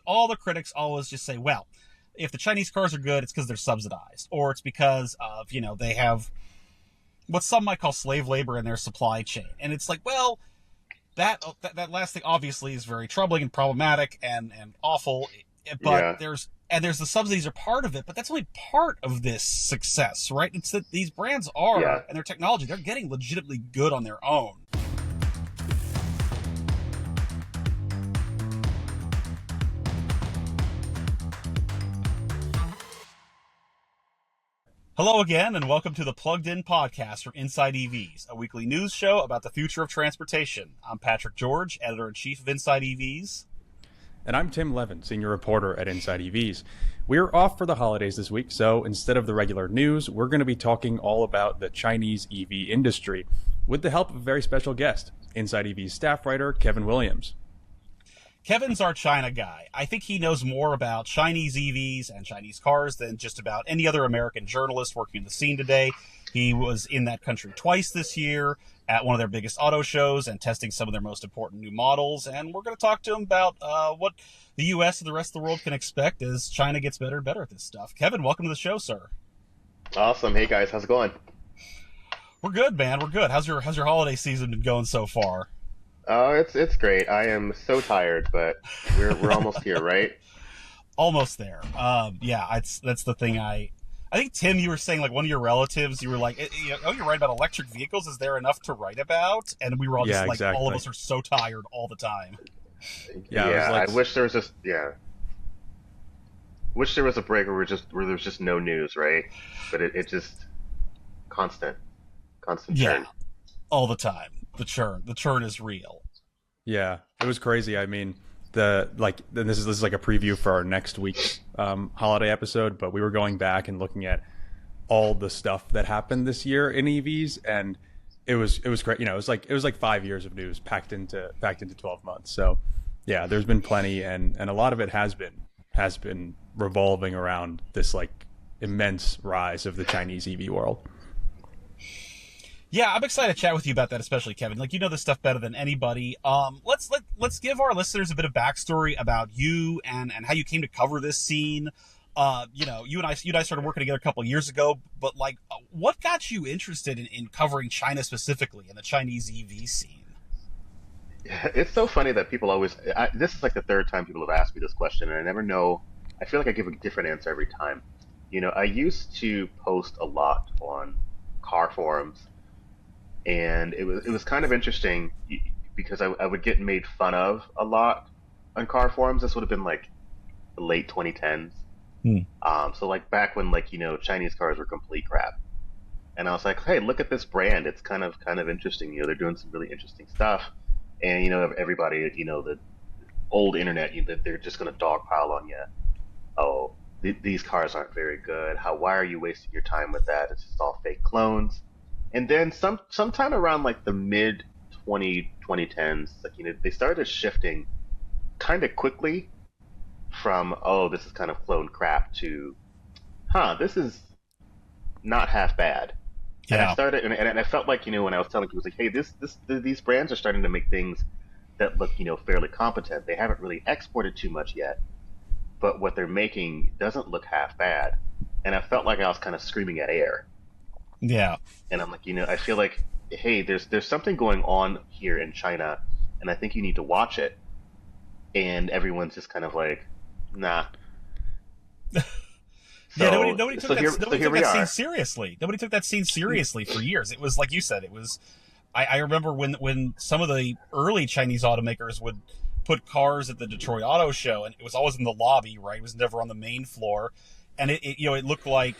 all the critics always just say, well, if the Chinese cars are good, it's because they're subsidized, or it's because of, they have what some might call slave labor in their supply chain. And it's like, well, that last thing obviously is very troubling and problematic and awful, but there's the subsidies are part of it, but that's only part of this success, right? It's that these brands are, and their technology, they're getting legitimately good on their own. Hello again, and welcome to the Plugged In podcast from InsideEVs, a weekly news show about the future of transportation. I'm Patrick George, editor-in-chief of InsideEVs. And I'm Tim Levin, senior reporter at InsideEVs. We're off for the holidays this week, so instead of the regular news, we're going to be talking all about the Chinese EV industry with the help of a very special guest, InsideEVs staff writer Kevin Williams. Kevin's our China guy. I think he knows more about Chinese EVs and Chinese cars than just about any other American journalist working in the scene today. He was in that country twice this year at one of their biggest auto shows and testing some of their most important new models. And we're going to talk to him about what the U.S. and the rest of the world can expect as China gets better and better at this stuff. Kevin, welcome to the show, sir. Awesome. Hey, guys. How's it going? We're good, man. We're good. How's your holiday season been going so far? Oh, it's great. I am so tired, but we're almost here, right? Almost there. That's the thing. I think, Tim, you were saying, like, one of your relatives, you were like, you're right about electric vehicles. Is there enough to write about? And we were all just like, exactly. all of us are so tired all the time. I wish there was wish there was a break where there's just no news, right? But it just constant churn. All the time. The churn is real. Yeah, it was crazy. I mean, this is like a preview for our next week's holiday episode, but we were going back and looking at all the stuff that happened this year in EVs, and it was great. It was like 5 years of news packed into 12 months. So yeah, there's been plenty, and a lot of it has been revolving around this like immense rise of the Chinese EV world. Yeah, I'm excited to chat with you about that, especially Kevin. Like, you know this stuff better than anybody. Let's give our listeners a bit of backstory about you and how you came to cover this scene. You and I started working together a couple of years ago, but like, what got you interested in covering China specifically and the Chinese EV scene? It's so funny that people always. This is like the third time people have asked me this question, and I never know. I feel like I give a different answer every time. I used to post a lot on car forums. And it was kind of interesting because I would get made fun of a lot on car forums. This would have been like the late 2010s. So like back when Chinese cars were complete crap. And I was like, hey, look at this brand. It's kind of interesting. They're doing some really interesting stuff. And everybody, the old internet, they're just going to dogpile on you. Oh, these cars aren't very good. Why are you wasting your time with that? It's just all fake clones. And then sometime around like the mid 2010s, they started shifting kind of quickly from, oh, this is kind of clone crap to, this is not half bad. Yeah. And I started, and I felt like, when I was telling people, like, hey, these brands are starting to make things that look, fairly competent. They haven't really exported too much yet, but what they're making doesn't look half bad. And I felt like I was kind of screaming at air. Yeah. And I'm like, I feel like, hey, there's something going on here in China, and I think you need to watch it. And everyone's just kind of like, nah. Nobody took that scene seriously. Nobody took that scene seriously for years. It was like you said. It was. I remember when some of the early Chinese automakers would put cars at the Detroit Auto Show, and it was always in the lobby, right? It was never on the main floor. And it looked like,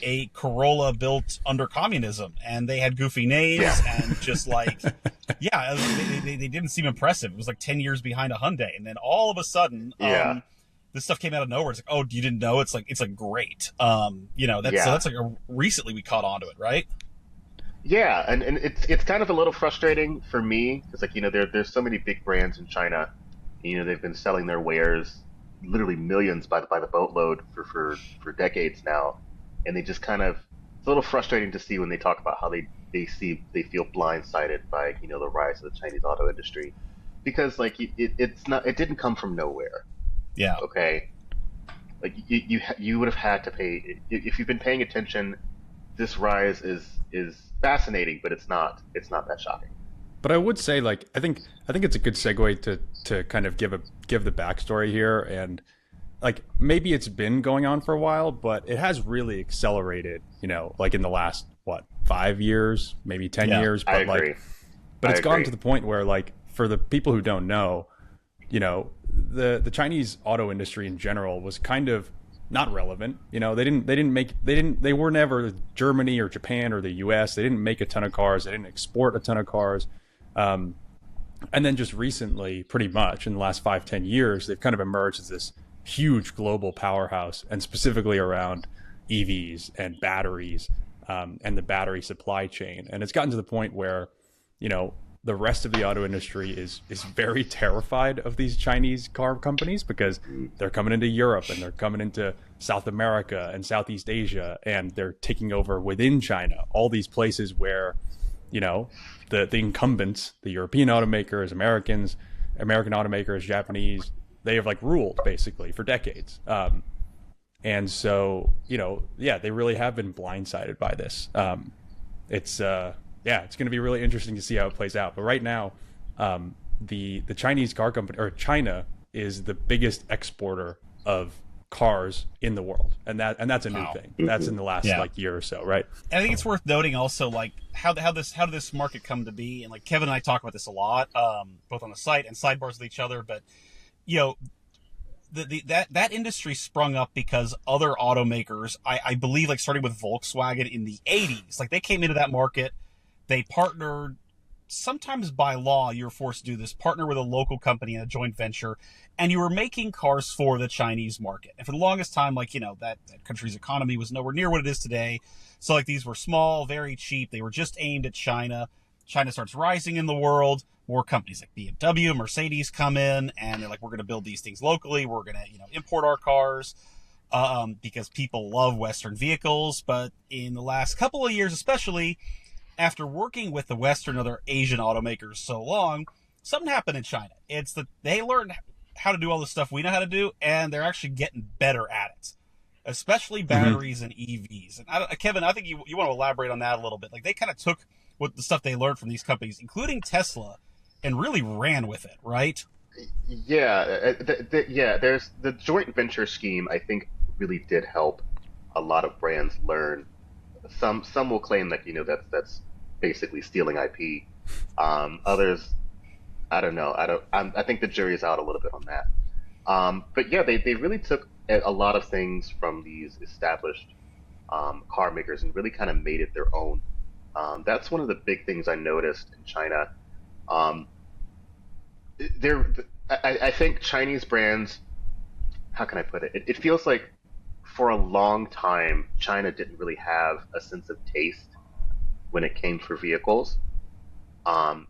a Corolla built under communism, and they had goofy names and just like, they didn't seem impressive. It was like 10 years behind a Hyundai. And then all of a sudden, this stuff came out of nowhere. It's like, oh, you didn't know? It's like great. So that's like recently we caught on to it, right? Yeah. And it's kind of a little frustrating for me because there's so many big brands in China, they've been selling their wares literally millions by the boatload for decades now, and they just kind of, it's a little frustrating to see when they talk about how they feel blindsided by the rise of the Chinese auto industry, because it didn't come from nowhere. Yeah. Okay, like you would have had to pay if you've been paying attention. This rise is fascinating, but it's not that shocking. But I would say, like, I think it's a good segue to kind of give the backstory here, and like maybe it's been going on for a while, but it has really accelerated. Like in the last 5 years, maybe 10 years. But I agree. But it's gotten to the point where, like, for the people who don't know, the Chinese auto industry in general was kind of not relevant. They were never Germany or Japan or the US. They didn't make a ton of cars. They didn't export a ton of cars. And then just recently, pretty much in the last 5-10 years, they've kind of emerged as this huge global powerhouse, and specifically around EVs and batteries, and the battery supply chain. And it's gotten to the point where, the rest of the auto industry is very terrified of these Chinese car companies, because they're coming into Europe and they're coming into South America and Southeast Asia, and they're taking over within China, all these places where, the incumbents, the European automakers, American automakers, Japanese, they have like ruled basically for decades. And so, they really have been blindsided by this. It's going to be really interesting to see how it plays out. But right now, the Chinese car company, or China, is the biggest exporter of cars in the world, and that's a new thing. That's in the last year or so, right? And I think it's worth noting also, like, how did this market come to be? And like Kevin and I talk about this a lot, both on the site and sidebars with each other. But that industry sprung up because other automakers, I believe, like starting with Volkswagen in the 80s, like they came into that market. They partnered, sometimes by law, you were forced to do this, partner with a local company in a joint venture, and you were making cars for the Chinese market. And for the longest time, like, that country's economy was nowhere near what it is today. So, like, these were small, very cheap. They were just aimed at China. China starts rising in the world. More companies like BMW, Mercedes come in, and they're like, we're going to build these things locally. We're going to, import our cars. Because people love Western vehicles. But in the last couple of years, especially, after working with the Western and other Asian automakers so long, something happened in China. It's that they learned how to do all the stuff we know how to do, and they're actually getting better at it, especially batteries and EVs. And Kevin, I think you want to elaborate on that a little bit. Like, they kind of took what the stuff they learned from these companies, including Tesla, and really ran with it, right? Yeah, there's the joint venture scheme. I think really did help a lot of brands learn. Some will claim that that's basically stealing IP. Others, I don't know. I think the jury is out a little bit on that. But yeah, they really took a lot of things from these established car makers and really kind of made it their own. That's one of the big things I noticed in China. I think Chinese brands. How can I put it? It feels like for a long time, China didn't really have a sense of taste when it came for vehicles. By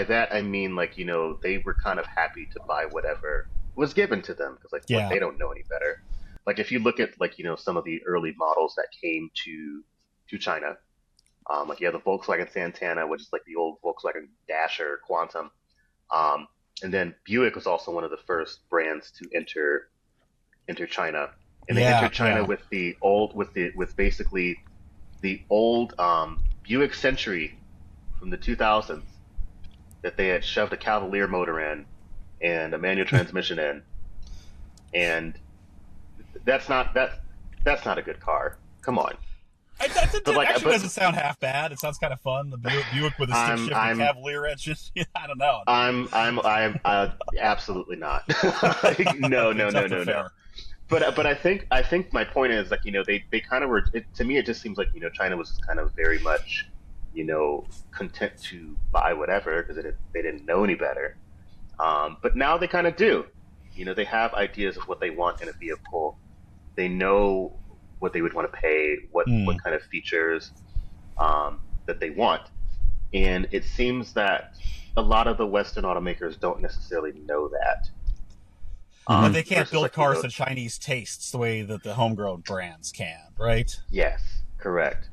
that, I mean, like, they were kind of happy to buy whatever was given to them, because, like, they don't know any better. Like, if you look at, like, some of the early models that came to China, like, the Volkswagen Santana, which is like the old Volkswagen Dasher Quantum. And then Buick was also one of the first brands to enter China. And they entered China with basically the old Buick Century from the 2000s that they had shoved a Cavalier motor in and a manual transmission in, and that's not a good car. Come on. That actually doesn't sound half bad. It sounds kind of fun. The Buick with a stick-shifting Cavalier engine. I don't know. I'm absolutely not. No. But I think my point is, like, they kind of were. To me, it just seems like China was kind of very much content to buy whatever because they didn't know any better. But now they kind of do. They have ideas of what they want in a vehicle. They know what they would want to pay, what kind of features that they want. And it seems that a lot of the Western automakers don't necessarily know that. But they can't build cars to Chinese tastes the way that the homegrown brands can, right? Yes, correct.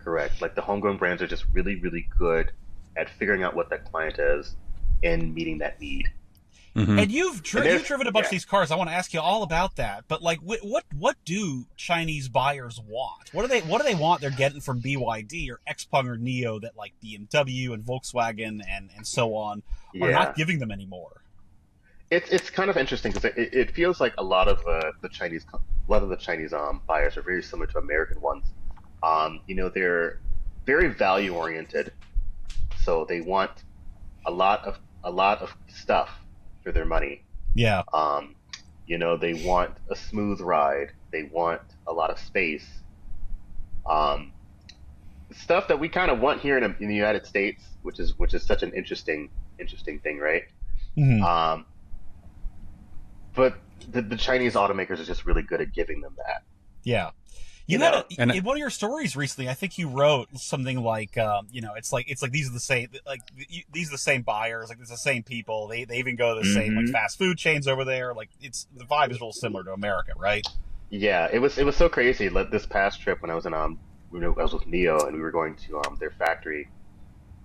Like, the homegrown brands are just really, really good at figuring out what that client is and meeting that need. And you've driven a bunch of these cars. I want to ask you all about that. But like, what do Chinese buyers want? What do they want? They're getting from BYD or XPeng or NIO that like BMW and Volkswagen and so on are not giving them anymore. It's kind of interesting because it feels like a lot of the Chinese buyers are very similar to American ones. They're very value oriented, so they want a lot of stuff for their money. Yeah. They want a smooth ride. They want a lot of space. Stuff that we kind of want here in the United States, which is such an interesting thing, right? Mm-hmm. But the Chinese automakers are just really good at giving them that. Yeah. In one of your stories recently, I think you wrote something like, it's like these are the same buyers, like it's the same people. They even go to the same like fast food chains over there. Like the vibe is real similar to America, right? Yeah, it was so crazy. Like this past trip when I was in I was with NIO and we were going to their factory,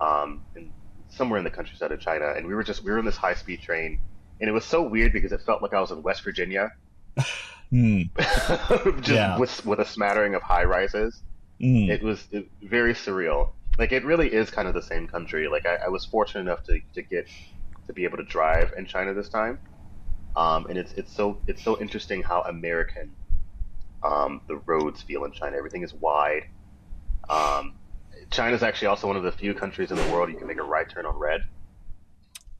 somewhere in the countryside of China, and we were in this high speed train, and it was so weird because it felt like I was in West Virginia. Just with a smattering of high rises. It was very surreal. Like it really is kind of the same country. Like I was fortunate enough to be able to drive in China this time, and it's so interesting how American the roads feel in China. Everything is wide. China's actually also one of the few countries in the world you can make a right turn on red.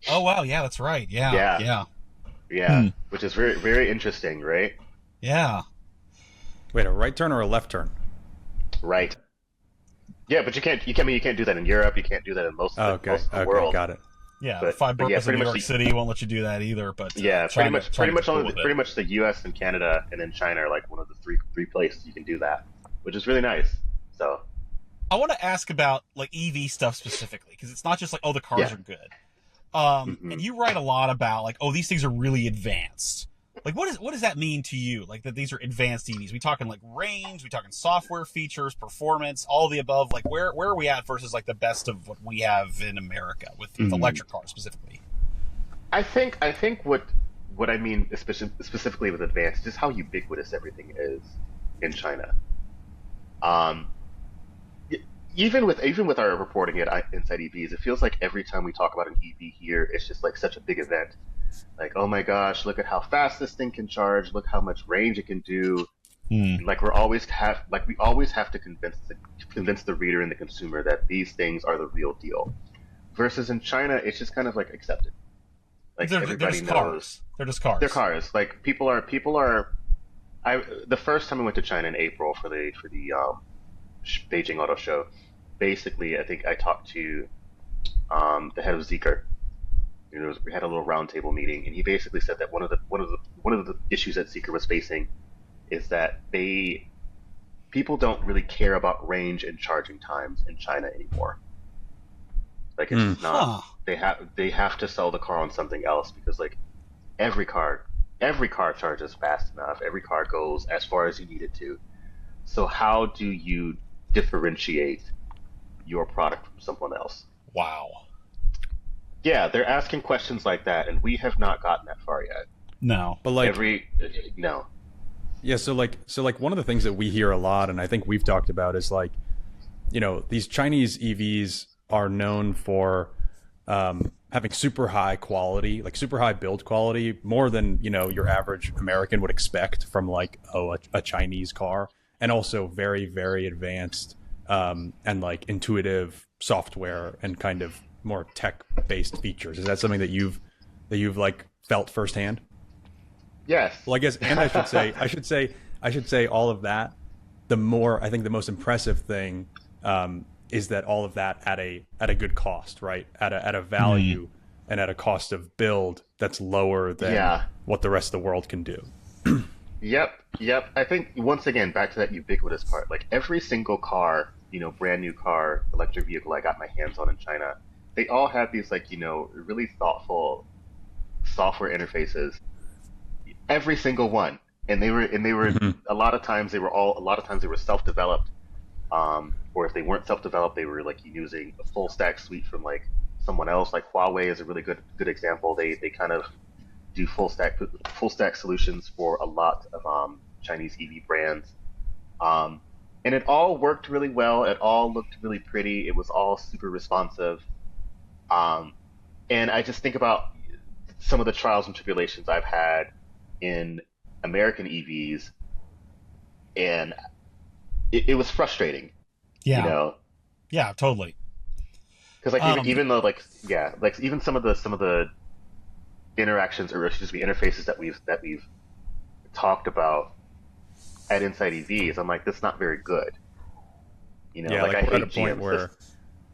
Oh wow, yeah, that's right. Yeah. Which is very, very interesting, right? Yeah. Wait, a right turn or a left turn? Right. Yeah, but you can't do that in Europe. You can't do that in most of the world. Got it. Yeah, but, 5 boroughs in New York City won't let you do that either. But pretty much the U.S. and Canada and then China are like one of the three places you can do that, which is really nice. So I want to ask about like EV stuff specifically because it's not just like the cars are good. And you write a lot about like these things are really advanced. Like what does that mean to you? Like that these are advanced EVs? We talking like range? We talking software features, performance, all the above? Like where are we at versus like the best of what we have in America with electric cars specifically? I think what I mean specifically with advanced is how ubiquitous everything is in China. Even with our reporting at InsideEVs, it feels like every time we talk about an EV here, it's just like such a big event. Like, oh my gosh, look at how fast this thing can charge. Look how much range it can do. Like we always have to convince the reader and the consumer that these things are the real deal. Versus in China, it's just kind of like accepted. Like everybody knows cars. They're just cars. They're cars. Like people are. The first time I went to China in April for the Beijing Auto Show, basically I think I talked to the head of Zeekr. We had a little roundtable meeting, and he basically said that one of the issues that Zeekr was facing is that people don't really care about range and charging times in China anymore. Like it's just not. They have to sell the car on something else because like every car charges fast enough. Every car goes as far as you need it to. So how do you differentiate your product from someone else? Wow. Yeah, they're asking questions like that, and we have not gotten that far yet. No, but like no. Yeah, so like one of the things that we hear a lot, and I think we've talked about, is like, these Chinese EVs are known for having super high quality, like super high build quality, more than your average American would expect from like a Chinese car, and also very, very advanced and like intuitive software and kind of more tech-based features. Is that something that you've like felt firsthand? Yes. Well, I guess, and I should say all of that. I think the most impressive thing is that all of that at a good cost, right? At a value and at a cost of build that's lower than what the rest of the world can do. Yep. I think once again back to that ubiquitous part. Like every single car, brand new car, electric vehicle I got my hands on in China, they all had these like really thoughtful software interfaces. Every single one, and they were a lot of times they were self-developed, or if they weren't self-developed, they were like using a full stack suite from like someone else. Like Huawei is a really good example. They kind of do full stack solutions for a lot of Chinese EV brands. And it all worked really well. It all looked really pretty. It was all super responsive. Um, and I just think about some of the trials and tribulations I've had in American EVs, and it was frustrating, Yeah. you know, Yeah, totally. because like even though like yeah, like even some of the interactions or excuse me interfaces that we've talked about at Inside EVs, I'm like, that's not very good. You know, Yeah, like I we're at hate a point GM where,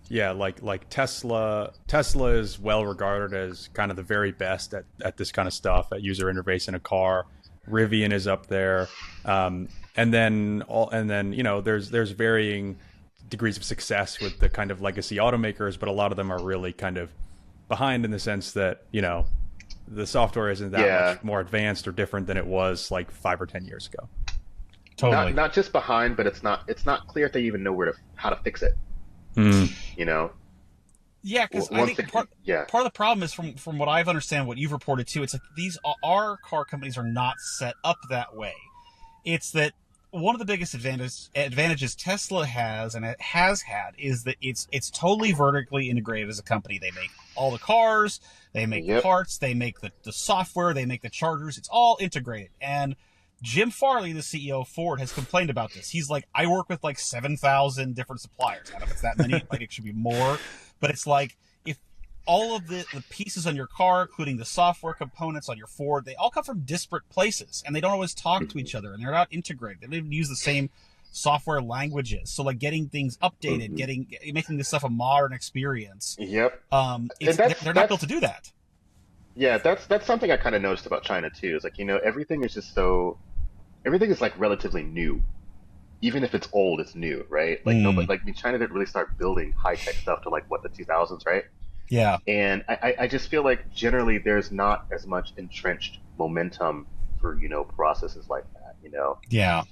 yeah, like Tesla is well regarded as kind of the very best at this kind of stuff, at user interface in a car. Rivian is up there, and then you know there's varying degrees of success with the kind of legacy automakers, but a lot of them are really kind of behind in the sense that, you know, the software isn't that much more advanced or different than it was like 5 or 10 years ago. Totally. Not just behind, but it's not clear if they even know how to fix it. You know. Yeah, because I think part of the problem is from what I've understand, what you've reported too. It's like our car companies are not set up that way. It's that one of the biggest advantages Tesla has, and it has had, is that it's totally vertically integrated as a company. They make all the cars, they make the parts, they make the software, they make the chargers. It's all integrated. And Jim Farley, the CEO of Ford, has complained about this. He's like, I work with like 7,000 different suppliers. I don't know if it's that many, like it should be more, but it's like, if all of the pieces on your car, including the software components on your Ford, they all come from disparate places, and they don't always talk to each other, and they're not integrated. They don't even use the same software languages. So like getting things updated, making this stuff a modern experience. Yep. They're not built to do that. Yeah, that's something I kind of noticed about China too. Is like, you know, everything is like relatively new. Even if it's old, it's new, right? Like nobody, like, I mean, China didn't really start building high tech stuff to like the 2000s, right? Yeah. And I just feel like generally there's not as much entrenched momentum for, you know, processes like that, you know? Yeah.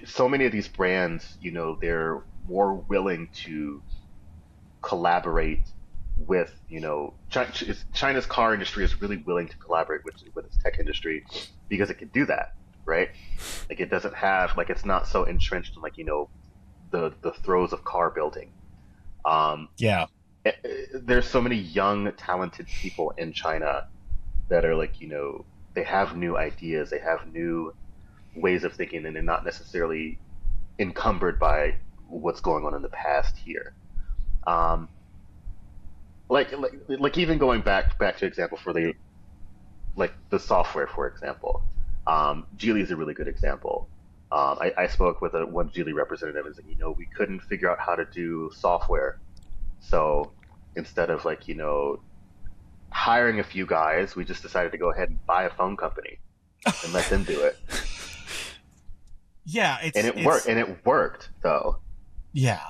So many of these brands, you know, they're more willing to collaborate with, you know, China's car industry is really willing to collaborate with its tech industry because it can do that, right? Like it doesn't have, like, it's not so entrenched in, like, you know, the throes of car building. There's so many young, talented people in China that are like, you know, they have new ideas, they have new ways of thinking, and they're not necessarily encumbered by what's going on in the past here. Like even going back to example for the software, for example, Geely is a really good example. I spoke with one Geely representative and said, you know, we couldn't figure out how to do software, so instead of, like, you know, hiring a few guys, we just decided to go ahead and buy a phone company and let them do it. Yeah, it worked though. Yeah.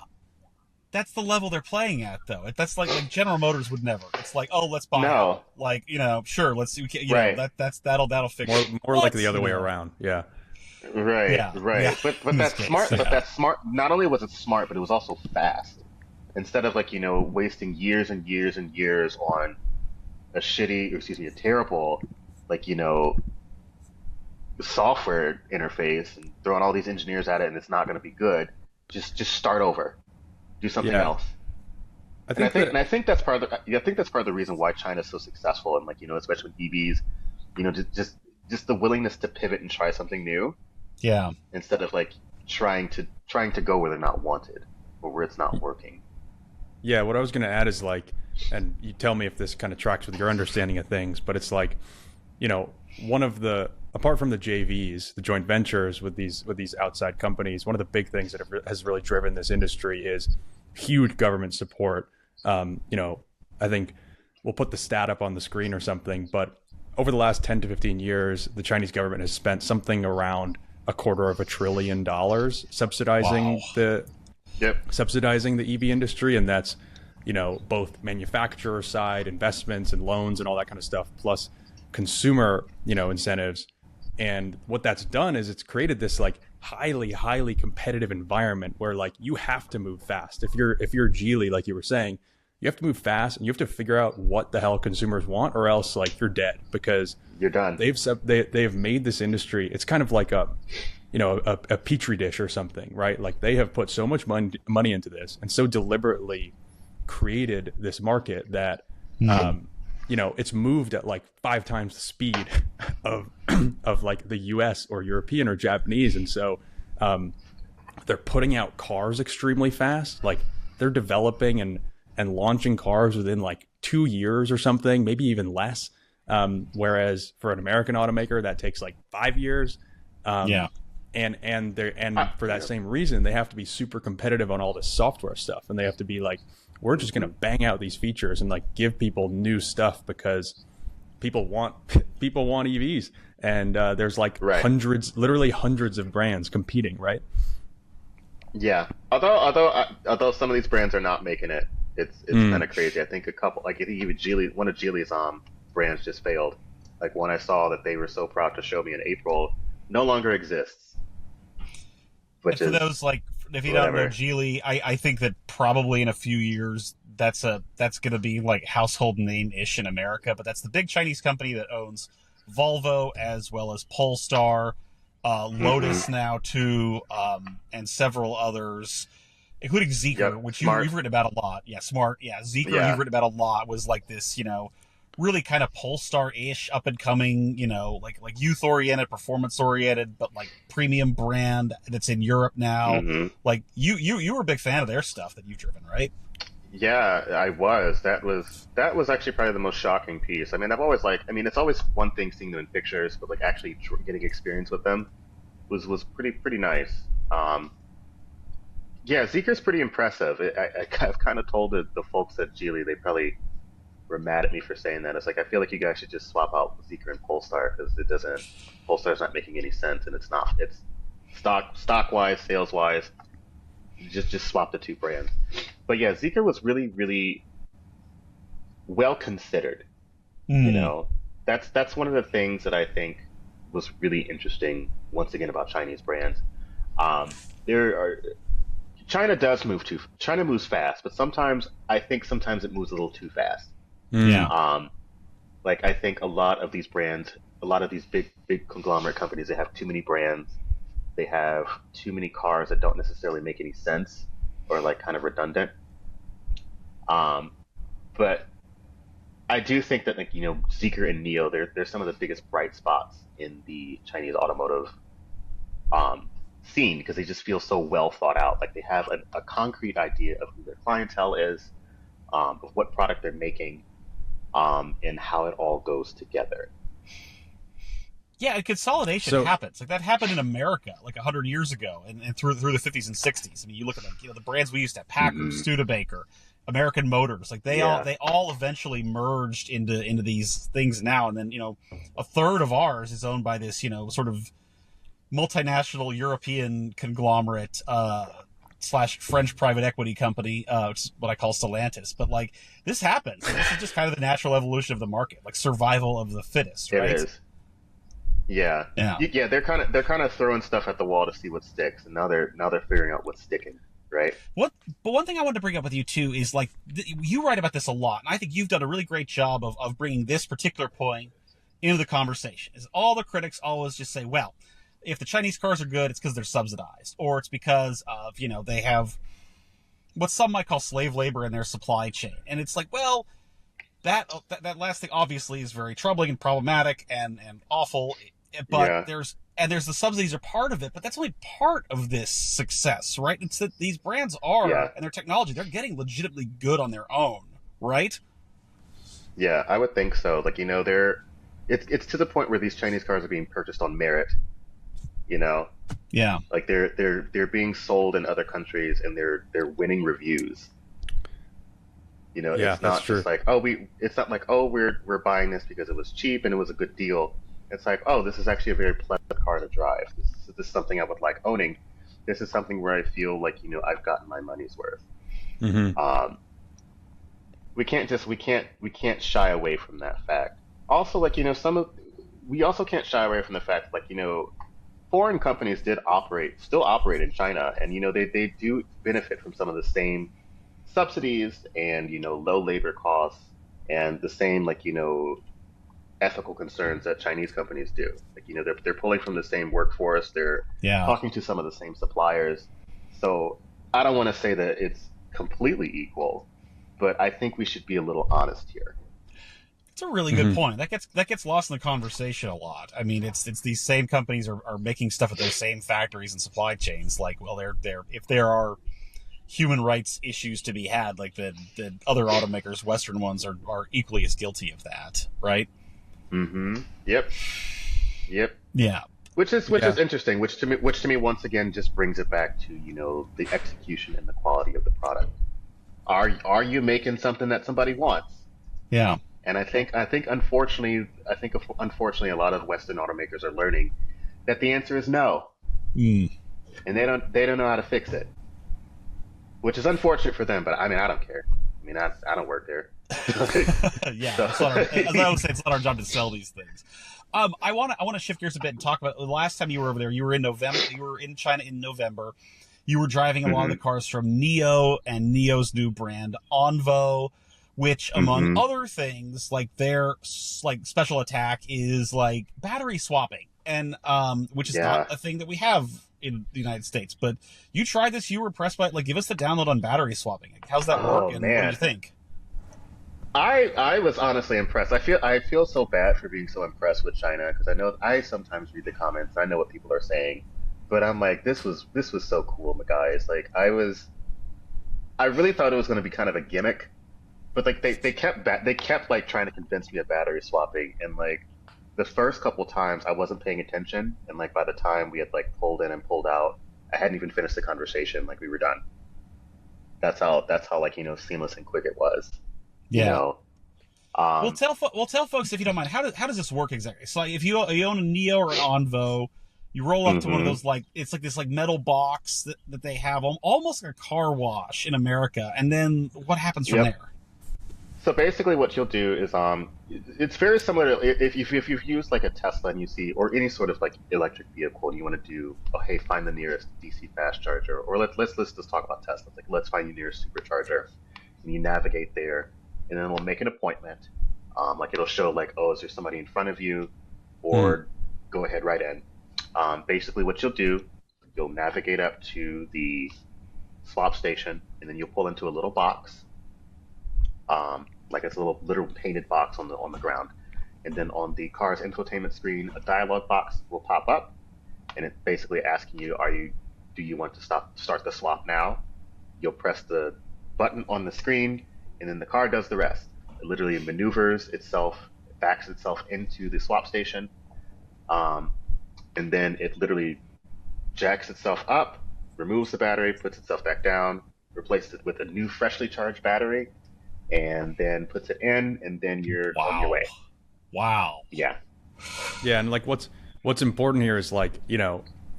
That's the level they're playing at, though. That's like General Motors would never. It's like, oh, let's buy it. Like, you know, sure, let's, you know, that'll fix it. More like the other way around. Yeah. Right. Yeah. Right. Yeah. But that's smart. Yeah. But that's smart. Not only was it smart, but it was also fast. Instead of, like, you know, wasting years and years and years on a terrible, like, you know, software interface and throwing all these engineers at it, and it's not going to be good. Just start over. Do something else. I think that's part of the reason why China's so successful, and, like, you know, especially with EVs, you know, just the willingness to pivot and try something new. Yeah. Instead of, like, trying to go where they're not wanted or where it's not working. Yeah, what I was going to add is, like, and you tell me if this kind of tracks with your understanding of things, but it's like, you know, apart from the JVs, the joint ventures with these outside companies, one of the big things that has really driven this industry is huge government support. You know, I think we'll put the stat up on the screen or something, but over the last 10 to 15 years, the Chinese government has spent something around $250 billion subsidizing subsidizing the EV industry, and that's, you know, both manufacturer side investments and loans and all that kind of stuff, plus consumer, you know, incentives. And what that's done is it's created this, like, highly competitive environment where, like, you have to move fast. If you're Geely, like you were saying, you have to move fast, and you have to figure out what the hell consumers want, or else like you're dead, because you're done. They've made this industry. It's kind of like a petri dish or something, right? Like they have put so much money into this and so deliberately created this market that it's moved at like 5 times the speed of like the US or European or Japanese. And so they're putting out cars extremely fast. Like they're developing and launching cars within like 2 years or something, maybe even less. Whereas for an American automaker, that takes like 5 years. And for that same reason, they have to be super competitive on all this software stuff, and they have to be like, we're just going to bang out these features and like give people new stuff, because people want EVs, and there's like literally hundreds of brands competing, right? Yeah. Although some of these brands are not making it, it's kind of crazy. I think a couple, like I think even Geely, one of Geely's brands just failed. Like one I saw that they were so proud to show me in April, no longer exists. Which for those, like, if you don't know Geely, I think that probably in a few years that's going to be like household name-ish in America. But that's the big Chinese company that owns Volvo as well as Polestar, Lotus now too, and several others, including Zeekr, which you've written about a lot. Yeah, Smart. Yeah, Zeekr you've written about a lot. Was like this, really kind of Polestar-ish, up and coming, like youth-oriented, performance-oriented, but like premium brand that's in Europe now. Like you were a big fan of their stuff that you've driven, right? Yeah, I was. That was actually probably the most shocking piece. I mean, it's always one thing seeing them in pictures, but like actually getting experience with them was pretty nice. Yeah, Zeekr's pretty impressive. I've kind of told the folks at Geely, they probably were mad at me for saying that. It's like, I feel like you guys should just swap out Zeekr and Polestar, because Polestar's not making any sense, and it's stock wise, sales wise, just swap the two brands. But yeah, Zeekr was really, really well considered. That's one of the things that I think was really interesting once again about Chinese brands. China moves fast, but sometimes it moves a little too fast. Yeah. Like I think a lot of these brands, a lot of these big conglomerate companies, they have too many brands. They have too many cars that don't necessarily make any sense, or like kind of redundant. But I do think that Zeekr and Neo, they're some of the biggest bright spots in the Chinese automotive scene, because they just feel so well thought out. Like they have a concrete idea of who their clientele is, of what product they're making, and how it all goes together. Yeah, and consolidation happens. Like that happened in America like 100 years ago, and through the 50s and 60s. I mean, you look at the brands we used to have, Packard, Studebaker, American Motors. Like they all eventually merged into these things now, and then a third of ours is owned by this sort of multinational European conglomerate / French private equity company, which is what I call Stellantis. But like this happens. This is just kind of the natural evolution of the market, like survival of the fittest, right? It is. Yeah. They're kind of throwing stuff at the wall to see what sticks, and now they're figuring out what's sticking, right? But one thing I wanted to bring up with you too is like you write about this a lot, and I think you've done a really great job of bringing this particular point into the conversation. Is all the critics always just say, well, if the Chinese cars are good, it's because they're subsidized, or it's because of they have what some might call slave labor in their supply chain, and it's like, well, that last thing obviously is very troubling and problematic and awful, but there's the subsidies are part of it, but that's only part of this success, right? It's that these brands and their technology, they're getting legitimately good on their own, right? Yeah, I would think so. Like it's to the point where these Chinese cars are being purchased on merit. Yeah. Like they're being sold in other countries, and they're winning reviews. It's not just like, it's not like, we're buying this because it was cheap and it was a good deal. It's like, this is actually a very pleasant car to drive. This is something I would like owning. This is something where I feel like, I've gotten my money's worth. Mm-hmm. We can't shy away from that fact. Also, like, we also can't shy away from the fact, like, foreign companies still operate in China, and they do benefit from some of the same subsidies and low labor costs and the same ethical concerns that Chinese companies do. Like they're pulling from the same workforce. They're Yeah. talking to some of the same suppliers. So I don't want to say that it's completely equal, but I think we should be a little honest here. It's a really good point. That gets lost in the conversation a lot. I mean, it's these same companies are making stuff at those same factories and supply chains. Like, well, they're if there are human rights issues to be had, like the other automakers, Western ones, are equally as guilty of that, right? Mm-hmm. Yep. Yeah. Which is interesting. Which to me once again just brings it back to the execution and the quality of the product. Are you making something that somebody wants? Yeah. And I think unfortunately a lot of Western automakers are learning that the answer is no, and they don't know how to fix it, which is unfortunate for them. But I mean, I don't care. I mean, I don't work there. Yeah, as I would say, it's not our job to sell these things. I want to shift gears a bit and talk about the last time you were over there. You were in November. You were in China in November. You were driving a lot of the cars from NIO and NIO's new brand Envo, which, among other things, like their special attack is like battery swapping, and which is not a thing that we have in the United States. But you tried this. You were impressed by it. Like, give us the download on battery swapping. Like, how's that work? And what do you think? I was honestly impressed. I feel so bad for being so impressed with China because I know I sometimes read the comments. I know what people are saying, but I'm like, this was so cool, my guys. Like, I really thought it was going to be kind of a gimmick, but like they kept like trying to convince me of battery swapping, and like the first couple times I wasn't paying attention, and like by the time we had like pulled in and pulled out, I hadn't even finished the conversation. Like, we were done. That's how like seamless and quick it was. Yeah. Well, tell folks, if you don't mind, how does this work exactly? So if you own a NIO or an Envo, you roll up to one of those, like, it's like this like metal box that they have almost like a car wash in America, and then what happens from there? So basically, what you'll do is it's very similar to if you've used like a Tesla and you see, or any sort of like electric vehicle, and you want to do, hey, find the nearest DC fast charger, or let's just talk about Tesla. Like, let's find the nearest supercharger, and you navigate there. And then we'll make an appointment. Like, it'll show like, oh, is there somebody in front of you, or go ahead right in. Basically, what you'll do, you'll navigate up to the swap station, and then you'll pull into a little box, like it's a little painted box on the ground. And then on the car's infotainment screen, a dialog box will pop up, and it's basically asking you, do you want to start the swap now? You'll press the button on the screen, and then the car does the rest. It literally maneuvers itself, backs itself into the swap station, and then it literally jacks itself up, removes the battery, puts itself back down, replaces it with a new freshly charged battery, and then puts it in, and then you're on your way. Wow. Yeah. Yeah, and like what's important here is, like,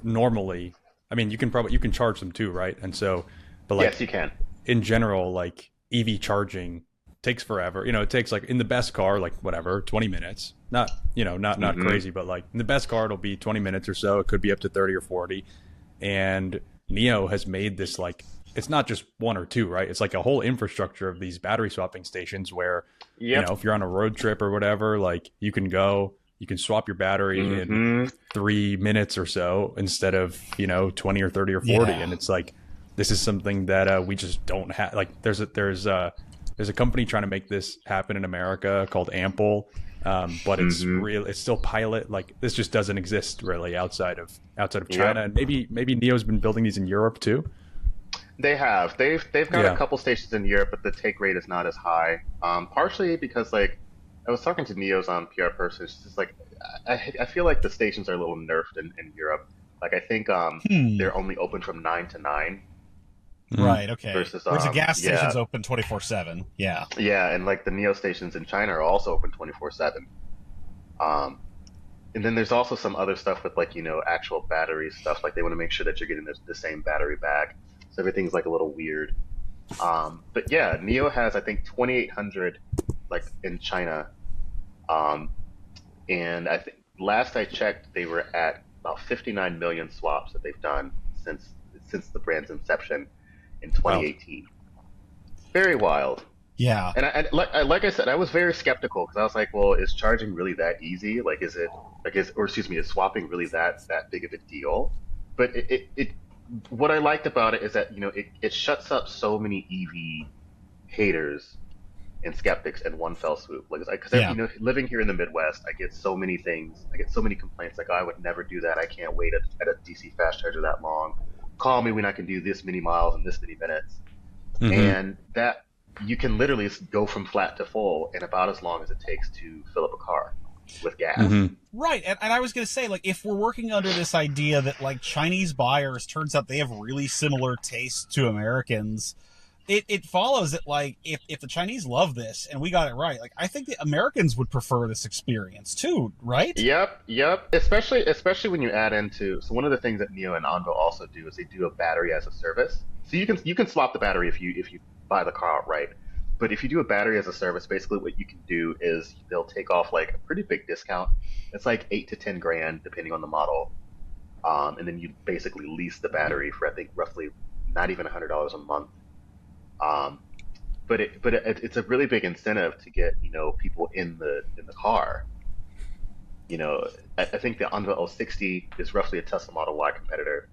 normally, I mean, you can charge them too, right? And so, but like, yes, you can. In general, like, EV charging takes forever. It takes, like, in the best car, like, whatever, 20 minutes. Not crazy, but like in the best car, it'll be 20 minutes or so. It could be up to 30 or 40. And NIO has made this, like, it's not just one or two, right? It's like a whole infrastructure of these battery swapping stations where, if you're on a road trip or whatever, like, you can swap your battery in 3 minutes or so instead of, 20 or 30 or 40. Yeah. And it's like, this is something that we just don't have. Like, there's a company trying to make this happen in America called Ample, but it's it's still pilot. Like, this just doesn't exist really outside of China. And maybe NIO's been building these in Europe too. They've got a couple stations in Europe, but the take rate is not as high. Partially because, like, I was talking to NIO's PR person. It's just like, I feel like the stations are a little nerfed in Europe. Like, I think they're only open from 9 to 9. Right, okay. Whereas the gas station's open 24/7. Yeah. Yeah, and like the NIO stations in China are also open 24/7. And then there's also some other stuff with, like, actual battery stuff. Like, they want to make sure that you're getting the same battery back. So everything's like a little weird. But yeah, NIO has, I think, 2,800 like in China. And I think last I checked, they were at about 59 million swaps that they've done since the brand's inception in 2018. Very wild. Yeah. And like I said, I was very skeptical because I was like, well, is charging really that easy? Like, is swapping really that big of a deal? But what I liked about it is that, it shuts up so many EV haters and skeptics in one fell swoop. Like, because living here in the Midwest, I get so many things. I get so many complaints. Like, oh, I would never do that. I can't wait at a DC fast charger that long. Call me when I can do this many miles in this many minutes. Mm-hmm. And that you can literally go from flat to full in about as long as it takes to fill up a car with gas. Mm-hmm. Right. And I was going to say, like, if we're working under this idea that, like, Chinese buyers, turns out they have really similar tastes to Americans, it follows that, like, if the Chinese love this and we got it right, like, I think the Americans would prefer this experience too, right? Yep. Especially when you add into, so one of the things that NIO and Anvo also do is they do a battery as a service. So you can swap the battery if you buy the car outright. But if you do a battery as a service, basically what you can do is they'll take off like a pretty big discount. It's like $8 to $10 depending on the model, and then you basically lease the battery for, I think, roughly not even $100 a month. But it's a really big incentive to get people in the car. I think the Unvo L60 is roughly a Tesla Model Y competitor.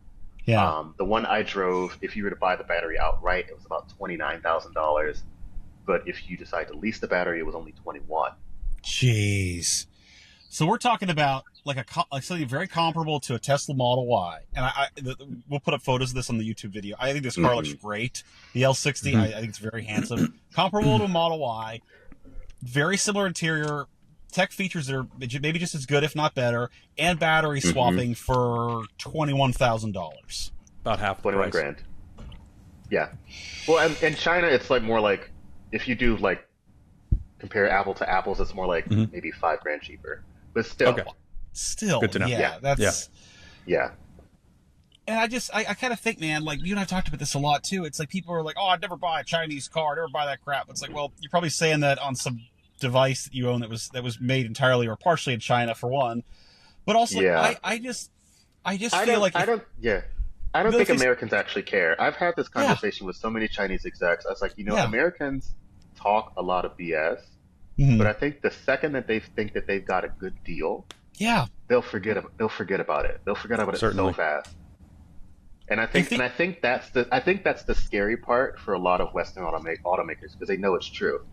Yeah. The one I drove, if you were to buy the battery outright, it was about $29,000. But if you decide to lease the battery, it was only $21,000. Jeez. So we're talking about like something very comparable to a Tesla Model Y, and we'll put up photos of this on the YouTube video. I think this car looks great. The L60, I think it's very handsome. Comparable to a Model Y, very similar interior, tech features that are maybe just as good, if not better, and battery swapping for $21,000. About half the price. $21,000. Yeah. Well, and in China, it's like more like, if you do like compare apple to apples, it's more like maybe $5,000 cheaper. But still, still good to know. Yeah. And I kind of think, man, like you and I talked about this a lot too. It's like people are like, oh, I'd never buy a Chinese car, I'd never buy that crap. It's like, well, you're probably saying that on some device that you own that was made entirely or partially in China, for one. But also, I just feel like I don't think Americans actually care. I've had this conversation with so many Chinese execs. I was like, Americans talk a lot of BS, but I think the second that they think that they've got a good deal, they'll forget about it. They'll forget about it so fast. And I think that's the scary part for a lot of Western automakers, because they know it's true.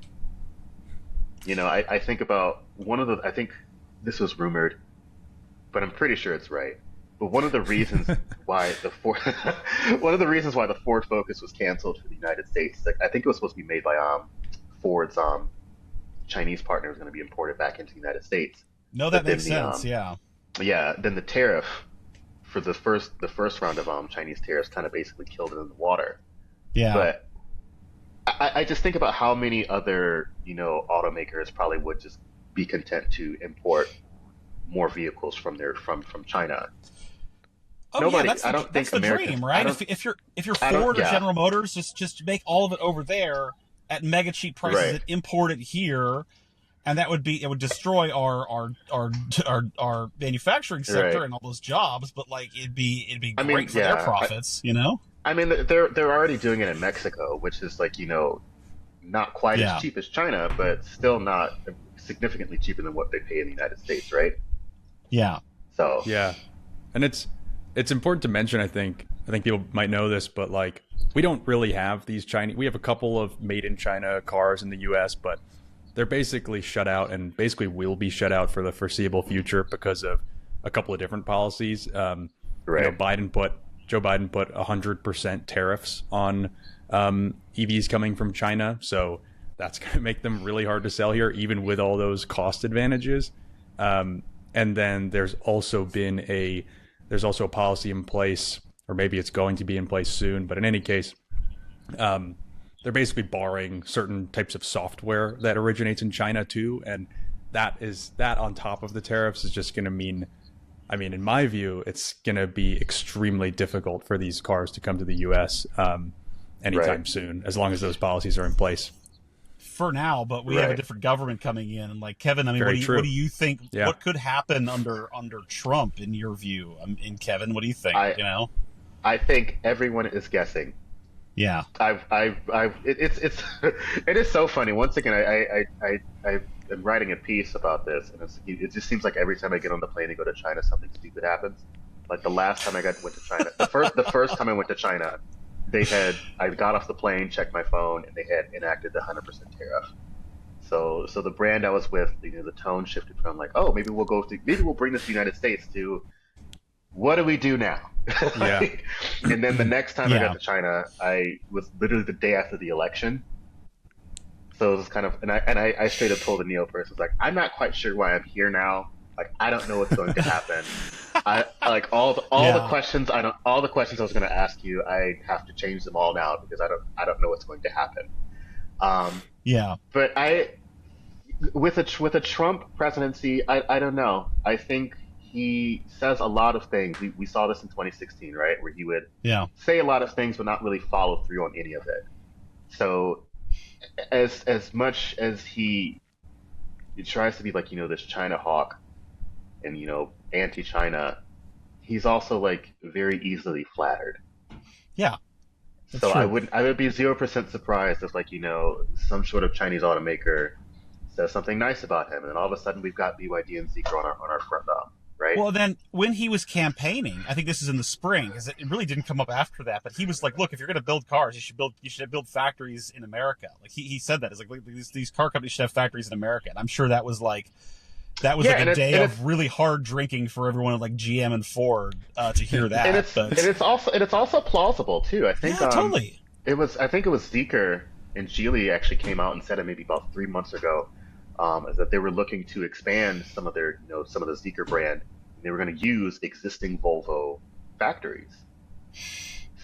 I think about I think this was rumored, but I'm pretty sure it's right. But one of the reasons why the Ford Focus was canceled for the United States, like, I think it was supposed to be made by Ford's Chinese partner, was going to be imported back into the United States. No, that makes sense. Yeah. Then the tariff for the first round of Chinese tariffs kind of basically killed it in the water. Yeah. But I just think about how many other automakers probably would just be content to import more vehicles from China. Oh, that's the dream, right? If you're Ford or General Motors, just make all of it over there at mega cheap prices and import it here, and it would destroy our manufacturing sector and all those jobs. But like it'd be great for their profits, I mean, they're already doing it in Mexico, which is like not quite as cheap as China, but still not significantly cheaper than what they pay in the United States, right? Yeah. So and it's important to mention. I think people might know this, but like we don't really have these Chinese. We have a couple of made in China cars in the U.S., but they're basically shut out, and basically will be shut out for the foreseeable future because of a couple of different policies. Joe Biden put 100% tariffs on EVs coming from China, so that's going to make them really hard to sell here, even with all those cost advantages. And then there's also a policy in place, or maybe it's going to be in place soon, but in any case, they're basically barring certain types of software that originates in China too, and that on top of the tariffs is just going to mean, in my view, it's going to be extremely difficult for these cars to come to the U.S. Anytime soon, as long as those policies are in place. For now, but we have a different government coming in, and like Kevin, what do you think? Yeah. What could happen under Trump, in your view? Kevin, what do you think? I think everyone is guessing. Yeah. It's it is so funny. Once again, I am writing a piece about this, and it just seems like every time I get on the plane and go to China, something stupid happens. Like the last time went to China, the first time I went to China, I got off the plane, checked my phone, and they had enacted the 100% tariff. So the brand I was with, the tone shifted from like, oh, maybe we'll bring this to the United States to what do we do now? Yeah. And then the next time I got to China, I was literally the day after the election. So it was kind of, and I straight up told the Neo person, like, I'm not quite sure why I'm here now. Like, I don't know what's going to happen. I like all the questions I was going to ask you. I have to change them all now because I don't know what's going to happen. But with a Trump presidency, I don't know. I think he says a lot of things. We saw this in 2016, right, where he would say a lot of things but not really follow through on any of it. So as much as he tries to be like this China hawk and anti-China, he's also like very easily flattered. Yeah. So true. I would be 0% surprised if some sort of Chinese automaker says something nice about him, and then all of a sudden we've got BYD and Zeekr on our front lawn, right? Well, then when he was campaigning, I think this is in the spring, because it really didn't come up after that. But he was like, "Look, if you're going to build cars, you should build factories in America." Like he said that. It's like these car companies should have factories in America. And I'm sure that was like a day of really hard drinking for everyone at like GM and Ford to hear that. And it's also plausible too. I think totally. I think it was Zeekr and Geely actually came out and said it maybe about 3 months ago, is that they were looking to expand some of their some of the Zeekr brand. And they were going to use existing Volvo factories.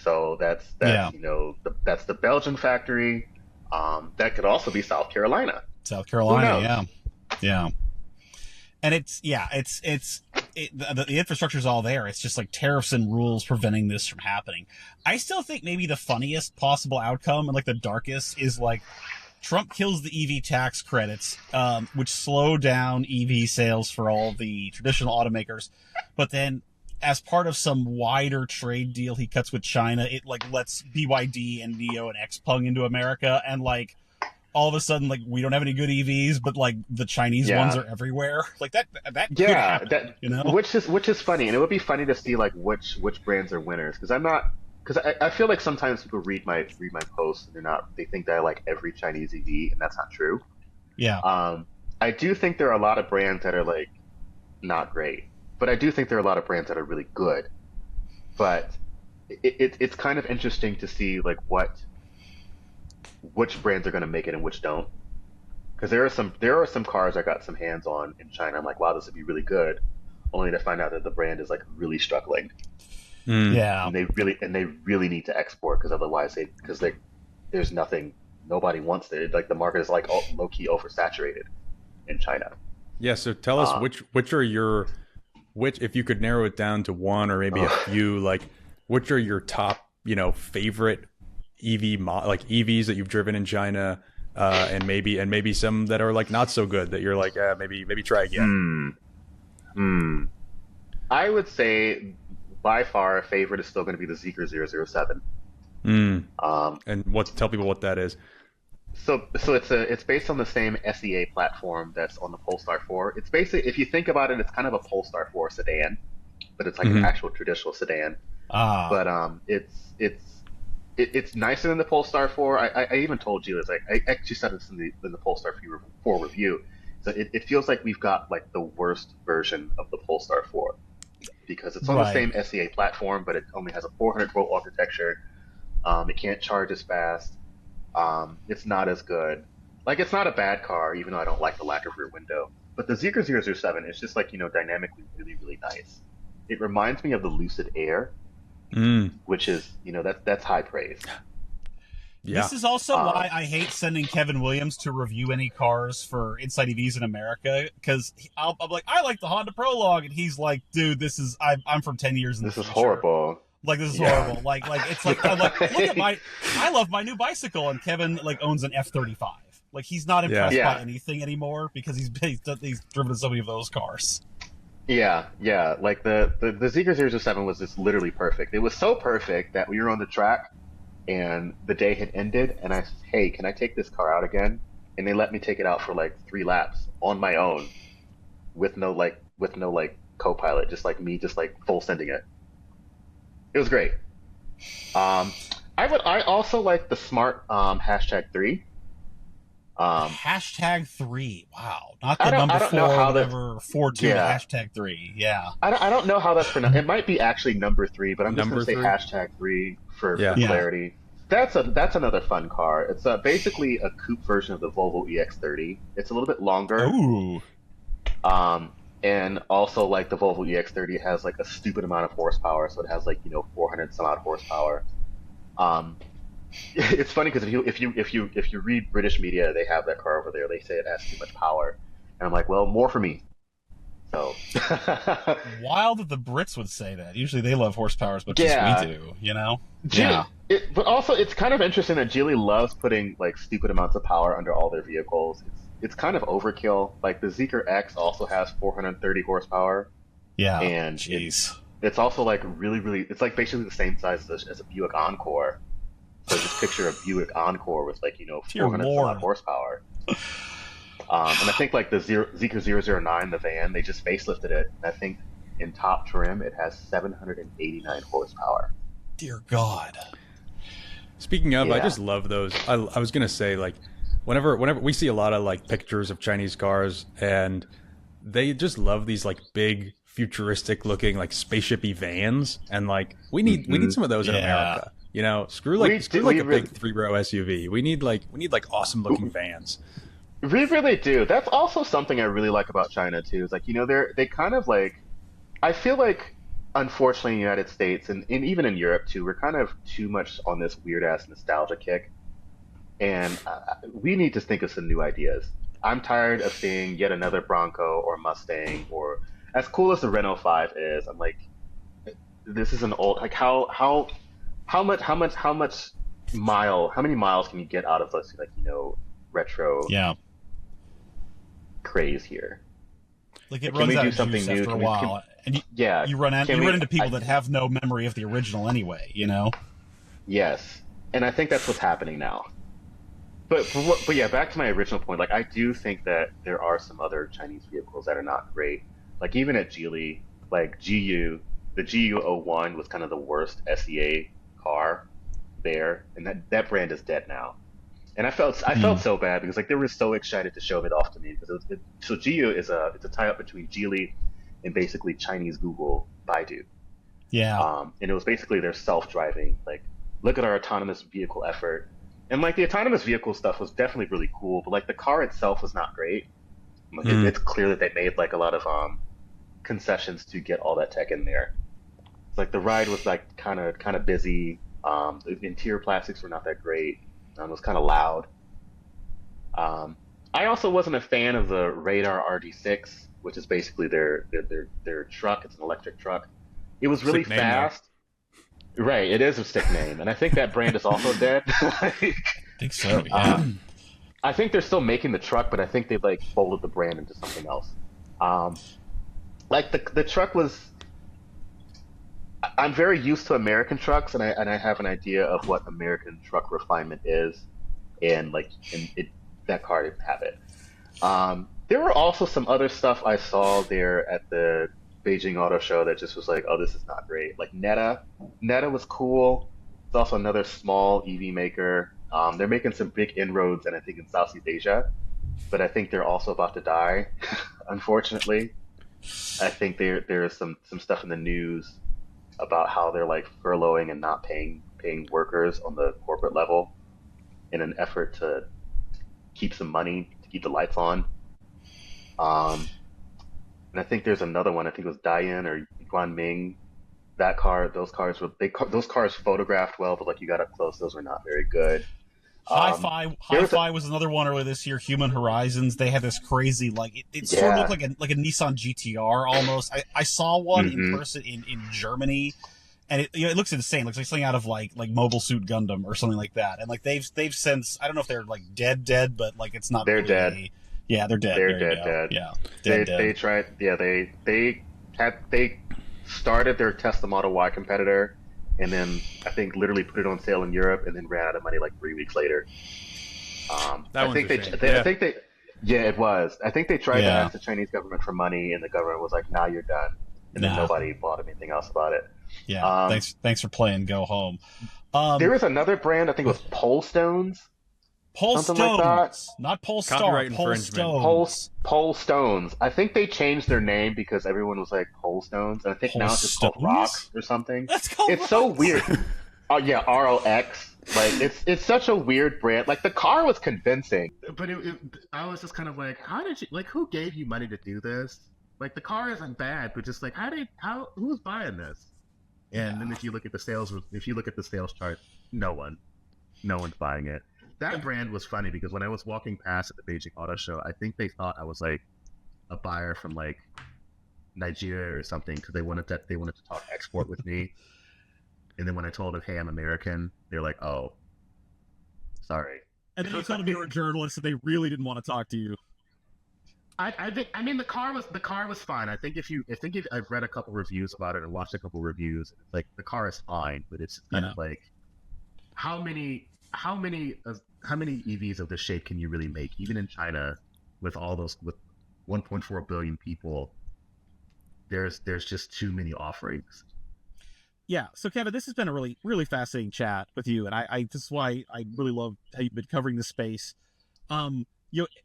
So that's the Belgian factory. That could also be South Carolina. South Carolina, yeah. And the infrastructure's all there. It's just like tariffs and rules preventing this from happening. I still think maybe the funniest possible outcome and like the darkest is like Trump kills the EV tax credits, which slow down EV sales for all the traditional automakers. But then as part of some wider trade deal he cuts with China, it like lets BYD and Neo and Xpeng into America, and like all of a sudden, like, we don't have any good EVs, but like the Chinese ones are everywhere. Like that could happen, which is funny, and it would be funny to see like which brands are winners, because I feel like sometimes people read my posts and they think that I like every Chinese EV, and that's not true. Yeah. I do think there are a lot of brands that are like not great, but I do think there are a lot of brands that are really good. But it's kind of interesting to see like which brands are going to make it and which don't, because there are some cars I got some hands on in China. I'm like, wow, this would be really good, only to find out that the brand is like really struggling. Yeah, and they really need to export, because otherwise there's nothing, nobody wants it. Like the market is like low key oversaturated in China. Yeah, so tell us which if you could narrow it down to one or maybe a few, like which are your top favorite like EVs that you've driven in China, and maybe some that are like not so good that you're like, maybe try again. I would say by far a favorite is still going to be the Zeekr 007. And tell people what that is. So it's based on the same SEA platform that's on the Polestar 4. It's basically, if you think about it, it's kind of a Polestar 4 sedan, but it's like an actual traditional sedan. But it's nicer than the Polestar 4. I even told you, it's like, I actually said this in the Polestar 4 review. So it feels like we've got like the worst version of the Polestar 4, because it's on the same SEA platform, but it only has a 400-volt architecture. It can't charge as fast. It's not as good. Like, it's not a bad car, even though I don't like the lack of rear window. But the Zeekr 007 is just like, dynamically really, really nice. It reminds me of the Lucid Air, which is, that's high praise. Yeah. This is also why I hate sending Kevin Williams to review any cars for InsideEVs in America, because I'm like, I like the Honda Prologue, and he's like, dude, I'm from 10 years in the future. This is horrible. Like, this is horrible. Like it's like, I'm like, look at I love my new bicycle, and Kevin like owns an F-35. Like, he's not impressed by anything anymore because he's driven so many of those cars. Yeah. Like the Zeekr 007 was just literally perfect. It was so perfect that we were on the track, and the day had ended, and I said, "Hey, can I take this car out again?" And they let me take it out for like 3 laps on my own, with no co-pilot, just like me, just like full sending it. It was great. I also like the smart #3. #3. Wow, not the number 4 or whatever 4-2. Yeah. #3. Yeah. I don't know how that's pronounced. It might be actually number 3, but I'm just going to say #3 for clarity. That's another fun car. It's basically a coupe version of the Volvo EX30. It's a little bit longer. Ooh. And also, like, the Volvo EX30 has like a stupid amount of horsepower, so it has 400 some odd horsepower. It's funny because if you read British media, they have that car over there. They say it has too much power, and I'm like, well, more for me. So wild that the Brits would say that. Usually they love horsepower as much as we do, you know? But also, it's kind of interesting that Geely loves putting like stupid amounts of power under all their vehicles. It's kind of overkill. Like the Zeekr X also has 430 horsepower. Yeah. And it's also like really, it's like basically the same size as a Buick Encore. So just picture a Buick Encore with 400 some odd horsepower. And I think like the Zeekr 009, the van, they just facelifted it. And I think in top trim it has 789 horsepower. Dear God. Speaking of, I just love those. I was gonna say, like, whenever we see a lot of like pictures of Chinese cars, and they just love these like big futuristic looking like spaceshipy vans, and like we need some of those in America. You know, screw a big 3-row SUV. We need like awesome looking vans. We really do. That's also something I really like about China too. Is like, they kind of like, I feel like, unfortunately in the United States and even in Europe too, we're kind of too much on this weird ass nostalgia kick, and we need to think of some new ideas. I'm tired of seeing yet another Bronco or Mustang, or as cool as the Renault 5 is. I'm like, this is an old, like how many miles can you get out of this retro craze here? Like it runs out of juice after a while, and you run into people that have no memory of the original anyway. You know. Yes, and I think that's what's happening now. But yeah, back to my original point. Like, I do think that there are some other Chinese vehicles that are not great. Like even at Geely, like the GU01 was kind of the worst SEA car there, and that brand is dead now. And I felt so bad because like they were so excited to show it off to me, because so GU is a tie-up between Geely and basically Chinese Google Baidu. Yeah. And it was basically their self-driving, like, look at our autonomous vehicle effort. And like the autonomous vehicle stuff was definitely really cool, but like the car itself was not great. Like, it's clear that they made like a lot of concessions to get all that tech in there. It's like the ride was like kind of busy. The interior plastics were not that great. It was kind of loud. I also wasn't a fan of the Radar RD6, which is basically their truck. It's an electric truck. It was really fast. Right, it is a sick name, and I think that brand is also dead. I think so. Yeah. I think they're still making the truck, but I think they've like folded the brand into something else. Like the truck was. I'm very used to American trucks, and I have an idea of what American truck refinement is, and that car didn't have it. There were also some other stuff I saw there at the Beijing Auto Show that just was like, oh, this is not great. Like Neta was cool. It's also another small EV maker. They're making some big inroads, and I think in Southeast Asia, but I think they're also about to die, unfortunately. I think there's some stuff in the news about how they're like furloughing and not paying workers on the corporate level in an effort to keep some money to keep the lights on. And I think there's another one. I think it was Dian or Guanming. Those cars photographed well, but like you got up close, those were not very good. Hi-Fi was another one earlier this year. Human Horizons. They had this crazy, like, it sort of looked like a Nissan GTR almost. I saw one in person in Germany, and it looks insane. It looks like something out of like Mobile Suit Gundam or something like that. And like they've since, I don't know if they're like dead, but like it's not. They're really, dead. Yeah, they're dead. They're dead. Yeah, they tried. Yeah, they started their Tesla Model Y competitor, and then I think literally put it on sale in Europe, and then ran out of money like 3 weeks later. That I think one's a shame. I think they, yeah, it was. I think they tried to Yeah. ask the Chinese government for money, and the government was like, "Nah, you're done," and then Nah. nobody bought anything else about it. Yeah. Thanks for playing Go Home. There was another brand, I think it was Pole Stones. Pole something like that. Stones, not Pole Star. Copyright Pole infringement. Stones. Pole Stones. I think they changed their name because everyone was like Pole Stones. And I think Pole now it's just called Stones? Rocks or something. That's called It's so Rocks. weird. Oh yeah, ROX. Like it's such a weird brand. Like the car was convincing, but I was just kind of like, how did you like? Who gave you money to do this? Like the car isn't bad, but just like who's buying this? And then if you look at the sales chart, no one's buying it. That brand was funny because when I was walking past at the Beijing Auto Show, I think they thought I was like a buyer from like Nigeria or something because they wanted to talk export with me. And then when I told them, "Hey, I'm American," they're like, "Oh, sorry." And then you told them you were a journalist, and they really didn't want to talk to you. I mean, the car was fine. I've read a couple reviews about it and watched a couple reviews. Like the car is fine, but it's kind of like how many EVs of this shape can you really make? Even in China, with 1.4 billion people, there's just too many offerings. Yeah. So Kevin, this has been a really, really fascinating chat with you, and I this is why I really love how you've been covering this space.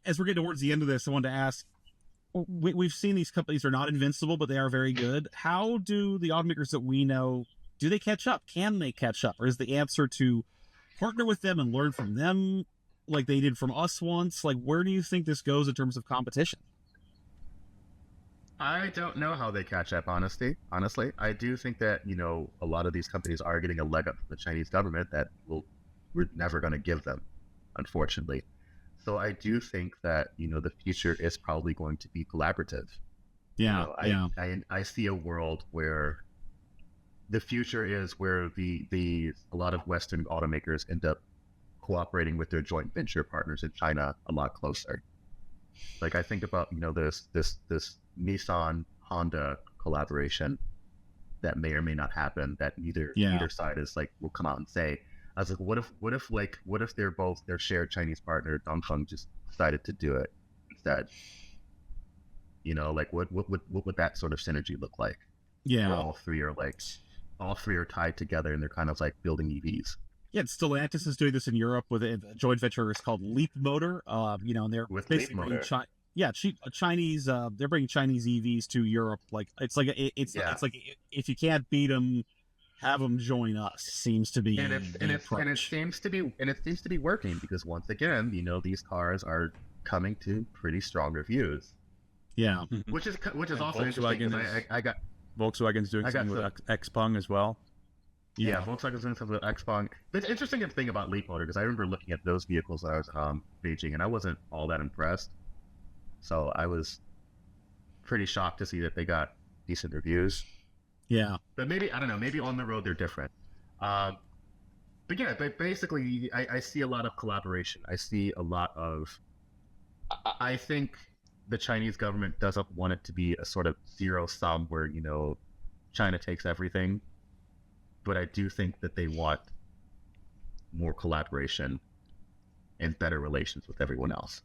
As we're getting towards the end of this, I wanted to ask: we've seen these companies are not invincible, but they are very good. How do the automakers that we know do they catch up? Can they catch up, or is the answer to partner with them and learn from them, like they did from us once? Like, where do you think this goes in terms of competition? I don't know how they catch up, honestly. I do think that, a lot of these companies are getting a leg up from the Chinese government that we're never going to give them, unfortunately. So I do think that, the future is probably going to be collaborative. Yeah, I see a world where the future is where a lot of Western automakers end up cooperating with their joint venture partners in China a lot closer. Like I think about, this Nissan Honda collaboration that may or may not happen that either side is like will come out and say. I was like, what if their shared Chinese partner Dongfeng just decided to do it instead? Like what would that sort of synergy look like? Yeah, where all three are tied together and they're kind of like building EVs. Yeah, Stellantis is doing this in Europe with a joint venture. It's called Leap Motor. And they're With basically Leap bringing Motor. Chinese. They're bringing Chinese EVs to Europe. Like it's like if you can't beat them, have them join us. Seems to be it seems to be working because once again, these cars are coming to pretty strong reviews. Yeah, which is also Volkswagen interesting. I got Volkswagen's doing something with Xpeng as well. Yeah, Volkswagen's doing something with Xpeng. The interesting thing about Leap Motor, because I remember looking at those vehicles when I was Beijing, and I wasn't all that impressed. So I was pretty shocked to see that they got decent reviews. Yeah. But maybe, I don't know, maybe on the road they're different. But basically, I see a lot of collaboration. I see a lot of... I think the Chinese government doesn't want it to be a sort of zero-sum where, China takes everything. But I do think that they want more collaboration and better relations with everyone else.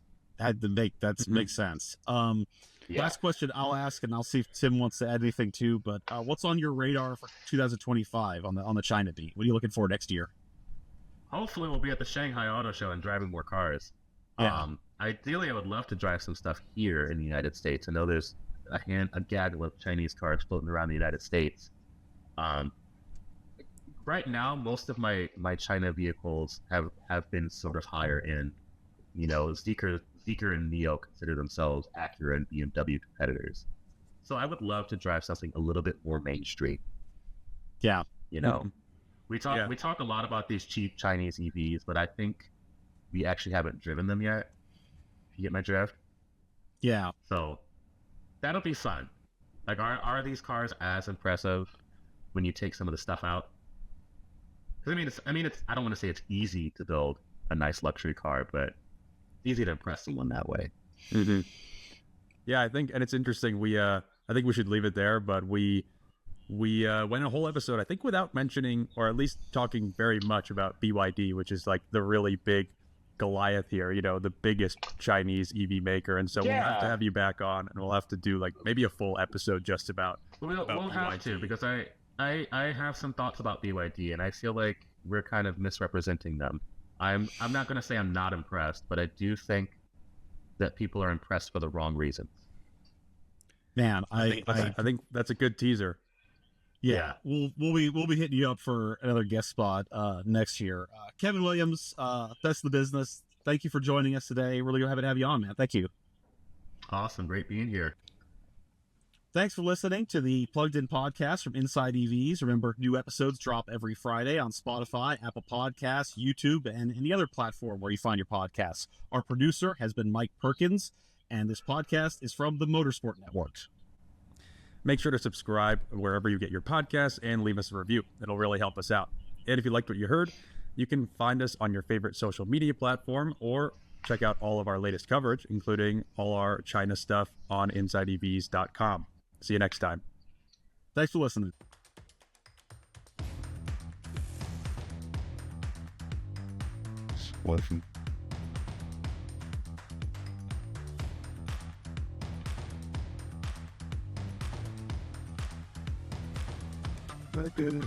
Makes sense. Last question I'll ask, and I'll see if Tim wants to add anything too. But what's on your radar for 2025 on the China beat? What are you looking for next year? Hopefully, we'll be at the Shanghai Auto Show and driving more cars. Yeah. Ideally, I would love to drive some stuff here in the United States. I know there's a gaggle of Chinese cars floating around the United States. Right now, most of my China vehicles have been sort of higher end. Zeekr and Neo consider themselves Acura and BMW competitors. So I would love to drive something a little bit more mainstream. Yeah. We talk a lot about these cheap Chinese EVs, but I think we actually haven't driven them yet. If you get my drift. Yeah. So that'll be fun. Like, are these cars as impressive when you take some of the stuff out? Because I don't want to say it's easy to build a nice luxury car, but it's easy to impress someone that way. Mm-hmm. Yeah, I think, and it's interesting. I think we should leave it there, but we we went a whole episode, I think, without mentioning or at least talking very much about BYD, which is like the really big Goliath here, you know, the biggest Chinese EV maker. And so we'll have to have you back on, and we'll have to do like maybe a full episode just about. We'll have to, because I have some thoughts about BYD, and I feel like we're kind of misrepresenting them. I'm not going to say I'm not impressed, but I do think that people are impressed for the wrong reasons. Man, I think that's a good teaser. Yeah, we'll be hitting you up for another guest spot next year. Kevin Williams, Best of the Business. Thank you for joining us today. Really happy to have you on, man. Thank you. Awesome, great being here. Thanks for listening to the Plugged In podcast from InsideEVs. Remember, new episodes drop every Friday on Spotify, Apple Podcasts, YouTube, and any other platform where you find your podcasts. Our producer has been Mike Perkins, and this podcast is from the Motorsport Network. Make sure to subscribe wherever you get your podcasts and leave us a review. It'll really help us out. And if you liked what you heard, you can find us on your favorite social media platform or check out all of our latest coverage, including all our China stuff on InsideEVs.com. See you next time. Thanks for listening. Levin. Very good.